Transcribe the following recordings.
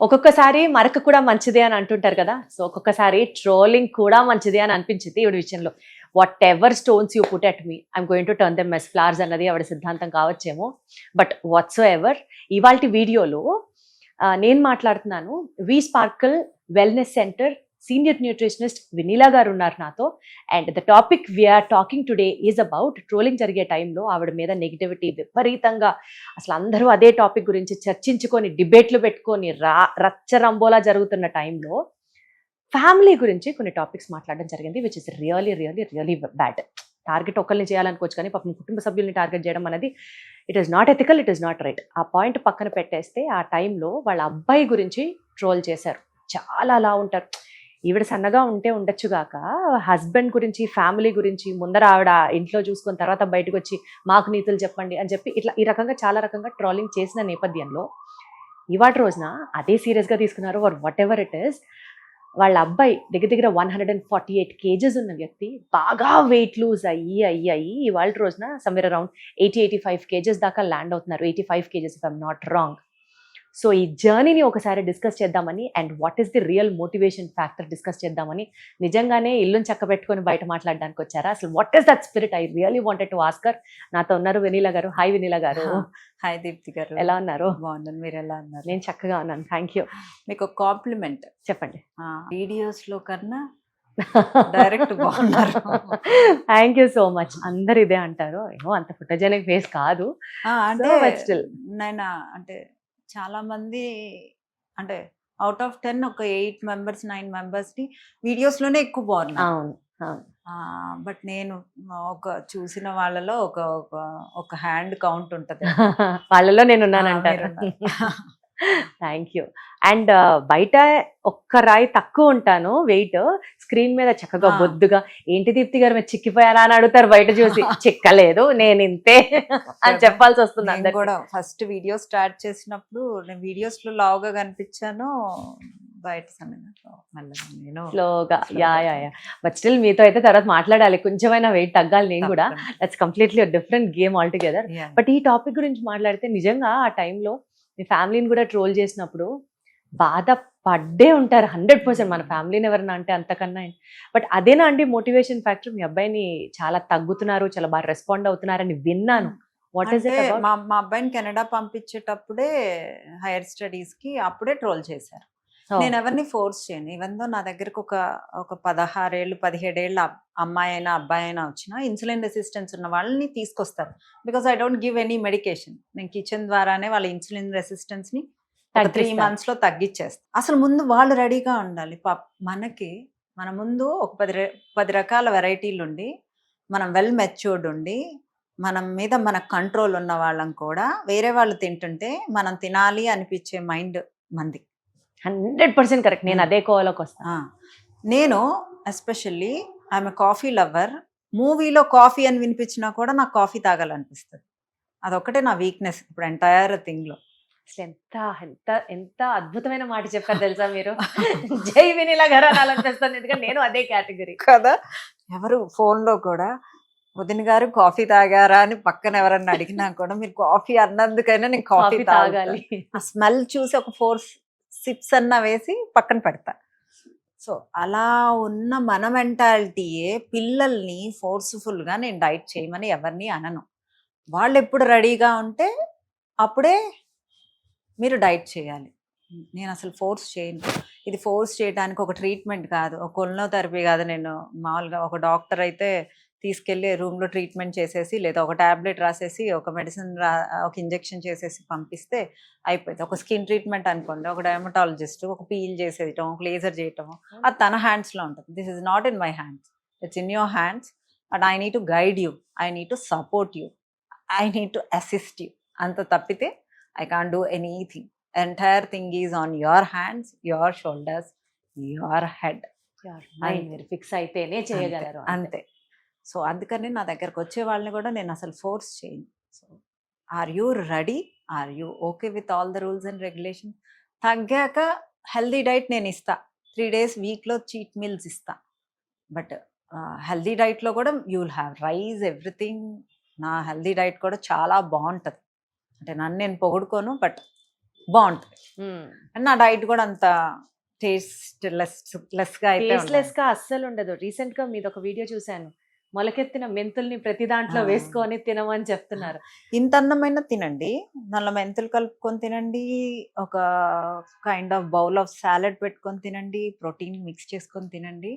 ఒక్కొక్కసారి మరక కూడా మంచిదే అని అంటుంటారు కదా. సో ఒక్కొక్కసారి ట్రోలింగ్ కూడా మంచిదే అని అనిపించింది ఈవిడ విషయంలో. Whatever stones you put at me I'm going to turn them as flowers అన్నది ఆవిడ సిద్ధాంతం కావచ్చేమో. బట్ వాట్సో ఎవర్ ఇవాల్టి వీడియోలో నేను మాట్లాడుతున్నాను. V Sparkle Wellness Centre senior nutritionist Vineela గారు ఉన్నారు నాతో. And the topic we are talking today is about trolling జరిగే టైంలో ఆవిడ మీద నెగిటివిటీ విపరీతంగా అసలు అందరూ అదే టాపిక్ గురించి చర్చించుకొని డిబేట్లు పెట్టుకొని రచ్చరంబోలా జరుగుతున్న టైంలో ఫ్యామిలీ గురించి కొన్ని టాపిక్స్ మాట్లాడడం జరిగింది, which is really really really bad. Target ఒకరిని చేయాలనుకోవచ్చు కానీ పాపం కుటుంబ సభ్యుల్ని టార్గెట్ చేయడం అనేది it is not ethical, it is not right. ఆ పాయింట్ పక్కన పెట్టేస్తే ఆ టైంలో వాళ్ళ అబ్బాయి గురించి ట్రోల్ చేశారు. చాలా అలా ఉంటారు. ఈవిడ సన్నగా ఉంటే ఉండొచ్చు గాక హస్బెండ్ గురించి ఫ్యామిలీ గురించి ముందర ఆవిడ ఇంట్లో చూసుకున్న తర్వాత బయటకు వచ్చి మాకు నీతులు చెప్పండి అని చెప్పి ఇట్లా ఈ రకంగా చాలా రకంగా ట్రోలింగ్ చేసిన నేపథ్యంలో ఇవాటి రోజున అదే సీరియస్గా తీసుకున్నారు. Or whatever it is, వాళ్ళ అబ్బాయి దగ్గర 148 కేజెస్ ఉన్న వ్యక్తి బాగా వెయిట్ లూజ్ అయ్యి ఇవాళ రోజున సమ్వేర్ అరౌండ్ 80-85 కేజెస్ దాకా ల్యాండ్ అవుతున్నారు. 85 kgs if I'm not wrong. So ఈ జర్నీని ఒకసారి డిస్కస్ చేద్దామని and what is the real motivation factor discuss చేద్దామని, నిజంగానే ఇల్లుని చక్క పెట్టుకొని బయట మాట్లాడడానికి వచ్చారా? అసలు what is that spirit? I really wanted to ask her. నాతో ఉన్నారు వినీలా గారు. హాయ్ వినీలా గారు. హాయ్ దీప్తి గారు, ఎలా ఉన్నారు? బాగున్నాను, మీరు ఎలా ఉన్నారు? నేను చక్కగా ఉన్నాను, థ్యాంక్ యూ. మీకు కాంప్లిమెంట్ చెప్పండి. వీడియోస్ లో కన్నా డైరెక్ట్ బాగున్నారు. Thank you so much. అందరు ఇదే అంటారు. ఏమో అంత ఫోటోజెనిక్ ఫేస్ కాదు అంటే స్టిల్ నేను అంటే చాలా మంది అంటే అవుట్ ఆఫ్ 10 ఒక 8 మెంబర్స్ 9 మెంబర్స్ ని వీడియోస్ లోనే ఎక్కువ బాగున్నారు. అవును అవును. బట్ నేను ఒక చూసిన వాళ్ళలో ఒక ఒక హ్యాండ్ కౌంట్ ఉంటది. వాళ్ళలో నేను ఉన్నానంటారు. Thank you. అండ్ బయట ఒక్క రాయి తక్కువ ఉంటాను వెయిట్, స్క్రీన్ మీద చక్కగా బొద్దుగా ఏంటి దీప్తి గారు మీరు చిక్కిపోయారా అని అడుగుతారు బయట చూసి. చిక్కలేదు, నేను ఇంతే అని చెప్పాల్సి వస్తుంది. అందరు కూడా ఫస్ట్ వీడియో స్టార్ట్ చేసినప్పుడు నేను వీడియోస్ లో లావుగా కనిపించాను, బయట నేను స్లోగా యా. బట్ స్టిల్ మీతో అయితే తర్వాత మాట్లాడాలి, కొంచెమైనా వెయిట్ తగ్గాలి నేను కూడా. That's completely different game all together. But ఈ టాపిక్ గురించి మాట్లాడితే నిజంగా ఆ టైంలో మీ ఫ్యామిలీని కూడా ట్రోల్ చేసినప్పుడు బాధ పడ్డే ఉంటారు 100%. మన ఫ్యామిలీని ఎవరన్నా అంటే అంతకన్నా. బట్ అదేనా అండి మోటివేషన్ ఫ్యాక్టర్? మీ అబ్బాయిని చాలా తగ్గుతున్నారు, చాలా బాగా రెస్పాండ్ అవుతున్నారని విన్నాను. What is it? మా అబ్బాయిని కెనడా పంపించేటప్పుడే హైయర్ స్టడీస్ కి అప్పుడే ట్రోల్ చేశారు. నేను ఎవరిని ఫోర్స్ చేయను. ఈవెందో నా దగ్గరకు ఒక 16 ఏళ్ళు 17 ఏళ్ళ అమ్మాయి అయినా అబ్బాయి అయినా వచ్చినా ఇన్సులిన్ రెసిస్టెన్స్ ఉన్న వాళ్ళని తీసుకొస్తారు. Because I don't give any medication. నేను కిచెన్ ద్వారానే వాళ్ళ ఇన్సులిన్ రెసిస్టెన్స్ ని 3 months లో తగ్గించేస్తాను. అసలు ముందు వాళ్ళు రెడీగా ఉండాలి. మన ముందు ఒక 10 రకాల వెరైటీలు ఉండి, మనం వెల్ మెచ్యూర్డ్ ఉండి, మనం మీద మన కంట్రోల్ ఉన్న వాళ్ళం కూడా వేరే వాళ్ళు తింటుంటే మనం తినాలి అనిపించే మైండ్ మంది. 100% కరెక్ట్. నేను అదే కోవలోకి వస్తాను. నేను ఎస్పెషల్లీ ఐఎమ్ కాఫీ లవర్. మూవీలో కాఫీ అని వినిపించినా కూడా నాకు కాఫీ తాగాలనిపిస్తుంది. అదొక్కటే నా వీక్నెస్ ఇప్పుడు ఎంటైర్ థింగ్ లో. అసలు ఎంత ఎంత ఎంత అద్భుతమైన మాట చెప్పారు తెలుసా మీరు. జై వినీలా గారు అనాలనిపిస్తుంది, ఎందుకంటే నేను అదే కేటగిరీ కదా. ఎవరు ఫోన్ లో కూడా వదిన గారు కాఫీ తాగారా అని పక్కన ఎవరన్నా అడిగినా కూడా మీరు కాఫీ అన్నందుకైనా నేను కాఫీ తాగాలి. ఆ స్మెల్ చూసి ఒక 4 sips అన్నా వేసి పక్కన పెడతా. సో అలా ఉన్న మన మెంటాలిటీయే పిల్లల్ని ఫోర్స్ఫుల్గా నేను డైట్ చేయమని ఎవరిని అనను. వాళ్ళు ఎప్పుడు రెడీగా ఉంటే అప్పుడే మీరు డైట్ చేయాలి. నేను అసలు ఫోర్స్ చేయను. ఇది ఫోర్స్ చేయడానికి ఒక ట్రీట్మెంట్ కాదు, ఒక కొలనోథెరపీ కాదు. నేను మామూలుగా ఒక డాక్టర్ అయితే తీసుకెళ్ళి రూమ్లో ట్రీట్మెంట్ చేసేసి లేదా ఒక ట్యాబ్లెట్ రాసేసి ఒక మెడిసిన్ ఒక ఇంజెక్షన్ చేసేసి పంపిస్తే అయిపోయింది. ఒక స్కిన్ ట్రీట్మెంట్ అనుకోండి, ఒక డెర్మటాలజిస్ట్ ఒక పీల్ చేసేయటం, ఒక లేజర్ చేయటం, అది తన హ్యాండ్స్లో ఉంటుంది. This is not in my hands, it's in your hands. But I need to guide you, I need to support you, I need to assist you. అంత తప్పితే I can't do anything. Entire thing is on your hands, your shoulders, your head. మీరు fix అయితేనే చేయగలరు అంతే. So అందుకని నా దగ్గరకు వచ్చే వాళ్ళని కూడా నేను అసలు ఫోర్స్ చేయను. So are you ready, are you okay with all the rules and regulations? తగ్గాక హెల్దీ డైట్ నేను ఇస్తా. 3 days వీక్లో చీట్ మీల్స్ ఇస్తా. బట్ హెల్దీ డైట్లో కూడా you will have rice everything. నా హెల్దీ డైట్ కూడా చాలా బాగుంటుంది. అంటే నన్ను నేను పొగుడుకోను, బట్ బాగుంటుంది. అండ్ నా డైట్ కూడా అంత టేస్ట్ లెస్గా అయితే టేస్ట్లెస్ గా అస్సలు ఉండదు. రీసెంట్ గా మీది ఒక వీడియో చూశాను, మొలకెత్తిన మెంతుల్ని ప్రతి దాంట్లో ఆ. వేసుకొని తినమని చెప్తున్నారు. ఇంత అన్నమైన తినండి, దానిలో మెంతులు కలుపుకొని తినండి, ఒక kind of bowl of salad పెట్టుకొని తినండి, ప్రోటీన్ మిక్స్ చేసుకొని తినండి,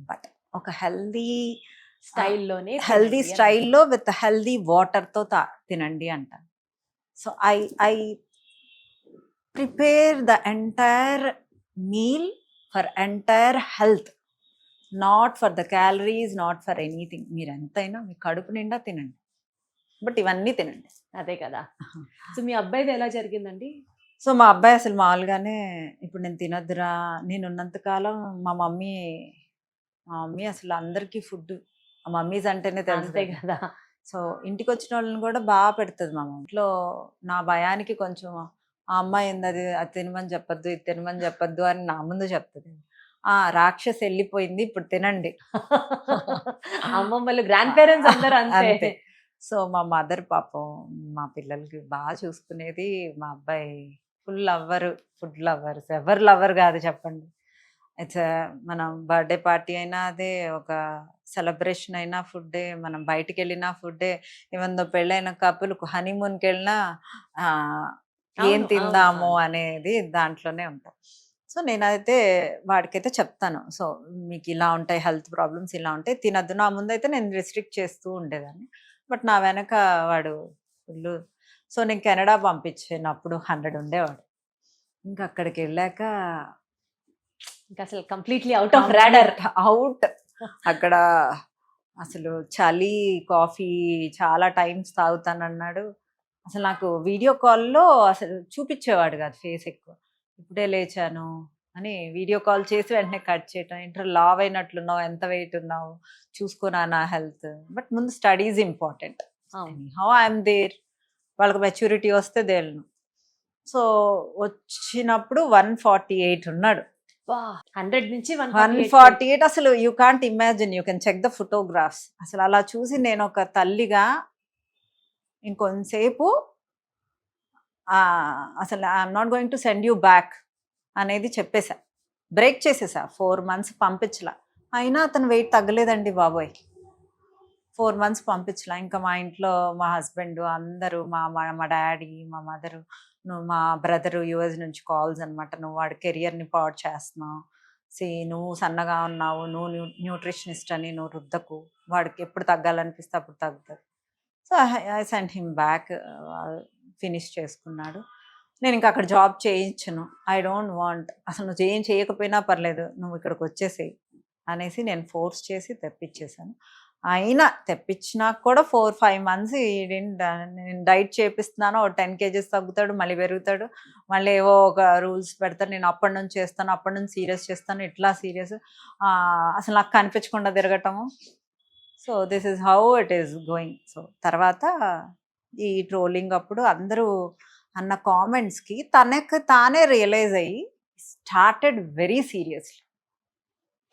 బట్ ఒక స్టైల్లోనే స్టైల్లో విత్ హెల్దీ వాటర్తో తినండి అంటాను. So I prepare the entire meal for entire health, not for the calories, not for anything. మీరు ఎంతైనా మీ కడుపు నిండా తినండి, బట్ ఇవన్నీ తినండి. అదే కదా. సో మీ అబ్బాయిది ఎలా జరిగిందండి? సో మా అబ్బాయి అసలు మామూలుగానే ఇప్పుడు నేను తినొద్దురా, నేను ఉన్నంతకాలం మా మమ్మీ అసలు అందరికీ ఫుడ్ మమ్మీస్ అంటేనే తెలుసు అంతే కదా. సో ఇంటికి వచ్చిన వాళ్ళని కూడా బాగా పెడుతుంది మా మమ్మీ. ఇంట్లో నా భయానికి కొంచెం ఆ అమ్మాయి ఏంది అది తినమని చెప్పొద్దు, ఇది తినమని చెప్పొద్దు అని నా ముందు చెప్తుంది. రాక్షసి వెళ్ళిపోయింది, ఇప్పుడు తినండి. అమ్మమ్మలు, గ్రాండ్ పేరెంట్స్ అందరూ అంతే. అంతే. సో మా మదర్ పాపం మా పిల్లలకి బాగా చూసుకునేది. మా అబ్బాయి ఫుడ్ లవ్వర్స్, ఎవరు లవ్వర్ కాదు చెప్పండి. ఇట్స్ మనం బర్త్డే పార్టీ అయినా అదే, ఒక సెలబ్రేషన్ అయినా ఫుడ్డే, మనం బయటికి వెళ్ళినా ఫుడ్డే, ఈవెన్ దో పెళ్ళైన కపుల్ హనీమూన్కి వెళ్ళినా ఏం తిందాము అనేది దాంట్లోనే ఉంటాం. సో నేనైతే వాడికైతే చెప్తాను, సో మీకు ఇలా ఉంటాయి హెల్త్ ప్రాబ్లమ్స్, ఇలా ఉంటాయి, తినద్దు. నా ముందైతే నేను రిస్ట్రిక్ట్ చేస్తూ ఉండేదాన్ని, బట్ నా వెనక వాడు ఫుల్. సో నేను కెనడా పంపించినప్పుడు 100 ఉండేవాడు. ఇంకా అక్కడికి వెళ్ళాక ఇంకా అసలు completely out of radar. Out. అక్కడ అసలు చలి, కాఫీ చాలా టైమ్స్ తాగుతానన్నాడు. అసలు నాకు వీడియో కాల్లో అసలు చూపించేవాడు కాదు ఫేస్ ఎక్కువ. ఇప్పుడే లేచాను అని వీడియో కాల్ చేసి వెంటనే కట్ చేయటం, ఇంటర్ లావ్ అయినట్లున్నావు, ఎంత వెయిట్ ఉన్నావు, చూసుకోనా నా హెల్త్, బట్ ముందు studies important. How I'm there, వాళ్ళకి మెచ్యూరిటీ వస్తే దేలను. సో వచ్చినప్పుడు 148 ఉన్నాడు. 100 నుంచి 148 అసలు you can't imagine, you can check the photographs. అసలు అలా చూసి నేను ఒక తల్లిగా ఇంకొంతసేపు అసలు I'm not going to send you back అనేది చెప్పేశా, బ్రేక్ చేసేసా. 4 months పంపించలా, అయినా అతను వెయిట్ తగ్గలేదండి బాబోయ్. 4 months పంపించలా. ఇంకా మా ఇంట్లో మా హస్బెండ్ అందరూ, మా డాడీ, మా మదరు, నువ్వు మా బ్రదరు యుఎస్ నుంచి కాల్స్ అనమాట, నువ్వు వాడి కెరియర్ని పాడు చేస్తున్నావు, నువ్వు సన్నగా ఉన్నావు, నువ్వు న్యూట్రిషనిస్ట్ అని నువ్వు రుద్దకు, వాడికి ఎప్పుడు తగ్గాలనిపిస్తే అప్పుడు తగ్గుతుంది. So I sent him back. Finish చేసుకున్నాడు. నేను ఇంకా అక్కడ జాబ్ చేయించను, ఐ డోంట్ వాంట్, అసలు నువ్వు ఏం చేయకపోయినా పర్లేదు, నువ్వు ఇక్కడికి వచ్చేసేయి అనేసి నేను ఫోర్స్ చేసి తెప్పించేశాను. అయినా తెప్పించినాక కూడా 4-5 months నేను డైట్ చేపిస్తున్నాను. 10 kgs తగ్గుతాడు, మళ్ళీ పెరుగుతాడు, మళ్ళీ ఏవో ఒక రూల్స్ పెడతాడు. నేను అప్పటి నుంచి చేస్తాను, అప్పటి నుంచి సీరియస్ చేస్తాను, ఇట్లా సీరియస్, అసలు నాకు కనిపించకుండా తిరగటము. So this is how it is going. So తర్వాత ఈ ట్రోలింగ్ అప్పుడు అందరూ అన్న కామెంట్స్కి తనకు తానే రియలైజ్ అయ్యి started very seriously.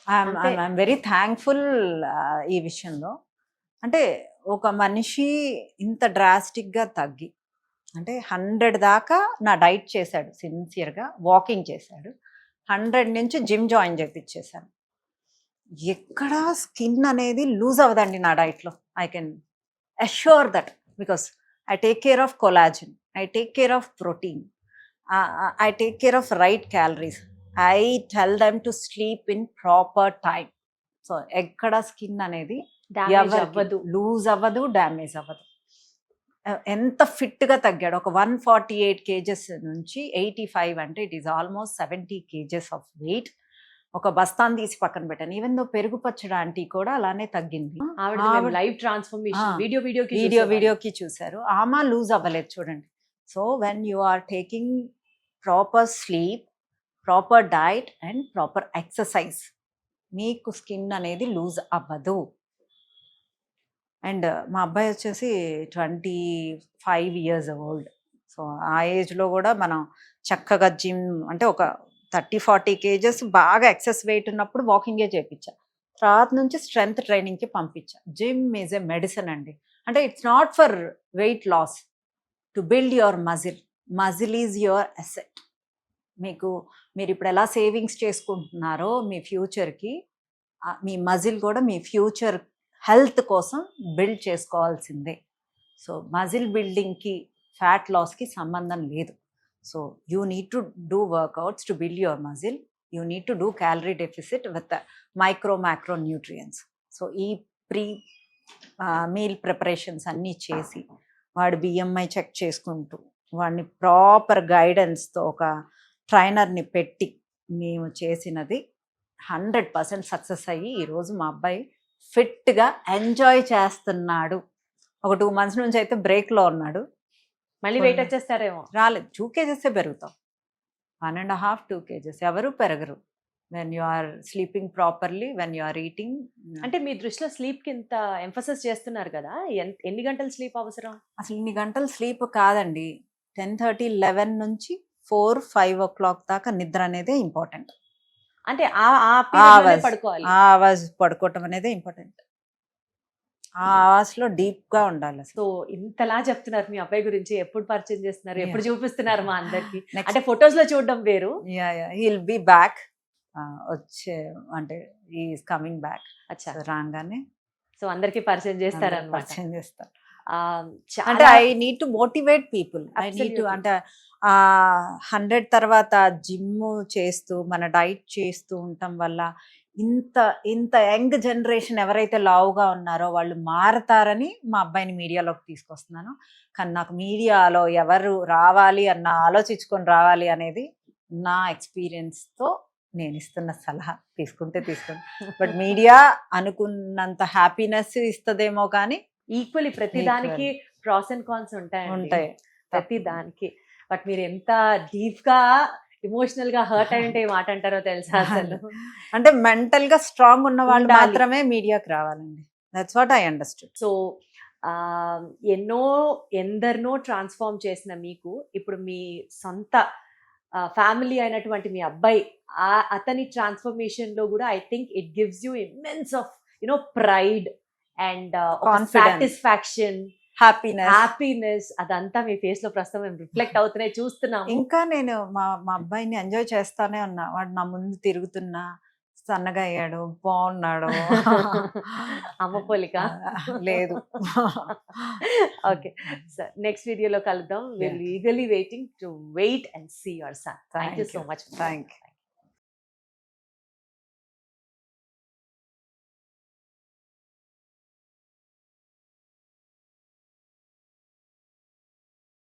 I'm very thankful ఈ విషయంలో. అంటే ఒక మనిషి ఇంత డ్రాస్టిక్గా తగ్గి, అంటే 100 దాకా నా డైట్ చేశాడు, సిన్సియర్గా వాకింగ్ చేశాడు, 100 నుంచి జిమ్ జాయిన్ చేయించేశాను. ఎక్కడ స్కిన్ అనేది లూజ్ అవ్వదండి నా డైట్లో. I can assure that, because I take care of collagen, I take care of protein, I take care of right calories, I tell them to sleep in proper time. So ఎక్కడ skin అనేది loose అవ్వదు, damage అవ్వదు. ఎంత ఫిట్గా తగ్గాడు, ఒక 148 kgs నుంచి 85, అంటే it is almost 70 kgs of weight. ఒక బస్తాన్ని తీసి పక్కన పెట్టాను. ఈవెన్ దో పెరుగు పచ్చడి ఆంటీ కూడా అలానే తగ్గింది. లైవ్ ట్రాన్స్ఫర్మేషన్ వీడియోకి చూసారు. ఆమె లూజ్ అవ్వలేదు చూడండి. So when you are taking proper sleep, proper diet and proper exercise, మీకు స్కిన్ అనేది లూజ్ అవ్వదు. అండ్ మా అబ్బాయి వచ్చేసి 25 years ఓల్డ్. సో ఆ ఏజ్లో కూడా మనం చక్కగా జిమ్, అంటే ఒక 30-40 kgs బాగా ఎక్సెస్ వెయిట్ ఉన్నప్పుడు వాకింగే చేయించా. తర్వాత నుంచి స్ట్రెంగ్త్ ట్రైనింగ్కి పంపించా. జిమ్ ఈజ్ ఎ మెడిసిన్ అండి. అంటే it's not for weight loss, to build your muscle. Muscle is your asset. మీరు ఇప్పుడు ఎలా సేవింగ్స్ చేసుకుంటున్నారో మీ ఫ్యూచర్కి, మీ మజిల్ కూడా మీ ఫ్యూచర్ హెల్త్ కోసం బిల్డ్ చేసుకోవాల్సిందే. సో మజిల్ బిల్డింగ్కి ఫ్యాట్ లాస్కి సంబంధం లేదు. So you need to do workouts to build your muscle. You need to do calorie deficit with micro nutrients. So ఈ మీల్ ప్రిపరేషన్స్ అన్నీ చేసి వాడి బిఎంఐ చెక్ చేసుకుంటూ వాడిని ప్రాపర్ గైడెన్స్తో ఒక ట్రైనర్ని పెట్టి మేము చేసినది 100% సక్సెస్ అయ్యి ఈరోజు మా అబ్బాయి ఫిట్గా ఎంజాయ్ చేస్తున్నాడు. ఒక 2 months నుంచి అయితే బ్రేక్లో ఉన్నాడు. మళ్ళీ వెయిట్ వచ్చేస్తారేమో. రాలేదు, 2 kgs పెరుగుతాం. 1.5 2 kgs ఎవరు పెరగరు when you are sleeping properly, when you are eating. అంటే మీ దృష్టిలో స్లీప్ కి ఇంత ఎంఫసిస్ చేస్తున్నారు కదా, ఎన్ని గంటలు స్లీప్ అవసరం? అసలు ఇన్ని గంటలు స్లీప్ కాదండి. 10:30 11 నుంచి 4 5 o'clock దాకా నిద్ర అనేదే ఇంపార్టెంట్. అంటే ఆ పడుకోవాలి. ఆ అవర్స్ పడుకోవటం అనేది ఇంపార్టెంట్. ఆ అవర్స్ లో డీప్ గా ఉండాలి. సో ఇంతలా చెప్తున్నారు మీ అబ్బాయి గురించి, ఎప్పుడు పరిచయం చేస్తున్నారు, ఎప్పుడు చూపిస్తున్నారు మా అందరికి? అంటే ఫొటోస్ లో చూడడం వేరు. హీల్ బి బ్యాక్, వచ్చే అంటే ఈస్ కమింగ్ బ్యాక్. అచ్చా, రాగానే సో అందరికి పరిచయం చేస్తారన్నమాట. పరిచయం చేస్తారు. చాలా అంటే I need to motivate people. I need to, అంటే 100 తర్వాత జిమ్ చేస్తూ మన డైట్ చేస్తూ ఉండటం వల్ల ఇంత యంగ్ జనరేషన్ ఎవరైతే లావుగా ఉన్నారో వాళ్ళు మారతారని మా అబ్బాయిని మీడియాలోకి తీసుకొస్తున్నాను. కానీ నాకు మీడియాలో ఎవరు రావాలి అన్న ఆలోచించుకొని రావాలి అనేది నా ఎక్స్పీరియన్స్తో నేను ఇస్తున్న సలహా. తీసుకుంటే బట్ మీడియా అనుకున్నంత హ్యాపీనెస్ ఇస్తుందేమో కానీ ఈక్వల్లీ ప్రతి దానికి ప్రాస్ అండ్ కాన్స్ ఉంటాయి ప్రతి దానికి. బట్ మీరు ఎంత డీప్ గా ఎమోషనల్ గా హర్ట్ అయ్యింటే ఏ మాట అంటారో తెలుసా అసలు. అంటే మెంటల్ గా స్ట్రాంగ్ ఉన్న వాళ్ళు మాత్రమే మీడియాకి రావాలండి. That's what I understood. So ఎందరినో ట్రాన్స్ఫార్మ్ చేసిన మీకు ఇప్పుడు మీ సొంత ఫ్యామిలీ అయినటువంటి మీ అబ్బాయి, అతని ట్రాన్స్ఫర్మేషన్ లో కూడా I think it gives you immense of pride and satisfaction, happiness. అదంతా మీ ఫేస్ లో ప్రస్తుతం రిఫ్లెక్ట్ అవుతున్నాయి, చూస్తున్నాం. ఇంకా నేను మా అబ్బాయిని ఎంజాయ్ చేస్తానే ఉన్నా. వాడు నా ముందు తిరుగుతున్నా, సన్నగా అయ్యాడు, బాగున్నాడు. అమ్మ పోలిక లేదు. ఓకే సార్, నెక్స్ట్ వీడియోలో కలుద్దాం. Will eagerly waiting to wait and see your son. Thank you so much. Thank you.